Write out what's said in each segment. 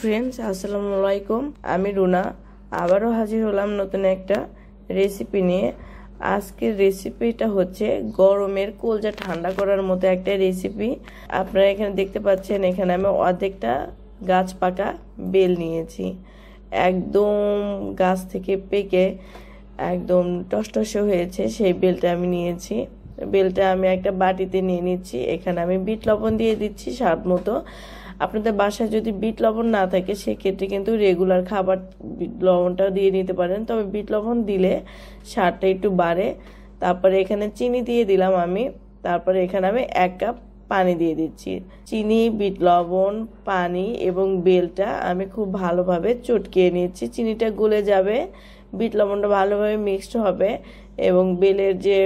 Friends, আসসালামু আলাইকুম। আমি রুনা আবারও হাজির হলাম নতুন একটা রেসিপি নিয়ে। আজকের রেসিপিটা হচ্ছে গরমের কলজা ঠান্ডা করার মতো একটা রেসিপি। আপনারা এখানে দেখতে পাচ্ছেন, এখানে আমি অর্ধেকটা গাছ পাকা বেল নিয়েছি। একদম গাছ থেকে পেকে একদম টসটসে হয়েছে সেই বেলটা আমি নিয়েছি। বেলটা আমি একটা বাটিতে নিয়ে নিচ্ছি। এখানে আমি বিট লবণ দিয়ে দিচ্ছি স্বাদ মতো। আপনাদের বাসায় যদি বিট লবণ না থাকে সেক্ষেত্রে কিন্তু রেগুলার খাবার বিট লবণটা দিয়ে নিতে পারেন, তবে বিট লবণ দিলে স্বাদটা একটু বাড়ে। তারপরে এখানে চিনি দিয়ে দিলাম আমি। তারপরে এখানে আমি 1 কাপ পানি দিয়ে দিচ্ছি। চিনি, বিট লবণ, পানি এবং বেলটা আমি খুব ভালোভাবে চটকিয়ে নিচ্ছি। চিনিটা গলে যাবে, বিট লবণটা ভালোভাবে মিক্সড হবে এবং বেলের যে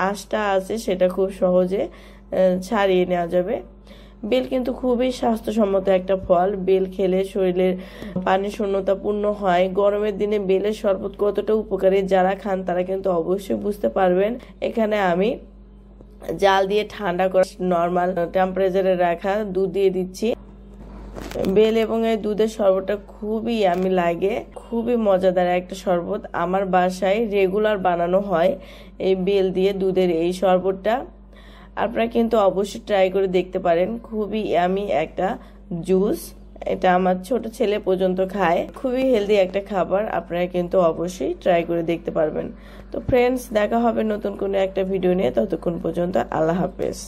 আঁশটা আছে সেটা খুব সহজে ছাড়িয়ে নেওয়া যাবে। বেল কিন্তু খুবই স্বাস্থ্যসম্মত একটা ফল। বেল খেলে শরীরের পানি শূন্যতা পূর্ণ হয়। গরমের দিনে বেলের শরবত কতটা উপকারী যারা খান তারা কিন্তু অবশ্যই বুঝতে পারবেন। এখানে আমি জাল দিয়ে ঠান্ডা করা নর্মাল টেম্পারেচারে রাখা দুধ দিয়ে দিচ্ছি। বেল এবং এই দুধের শরবতটা খুবই ইয়ামি লাগে, খুবই মজাদার একটা শরবত। আমার বাসায় রেগুলার বানানো হয় এই বেল দিয়ে দুধের এই শরবতটা। আপনারা কিন্তু অবশ্যই ট্রাই করে দেখতে পারেন। খুবই ইয়ামি একটা জুস। এটা আমার ছোট ছেলে পর্যন্ত খায়। খুবই হেলদি একটা খাবার। আপনারা কিন্তু অবশ্যই ট্রাই করে দেখতে পারবেন। তো ফ্রেন্ডস, দেখা হবে নতুন কোনো একটা ভিডিও নিয়ে। ততক্ষণ পর্যন্ত আল্লাহ হাফেজ।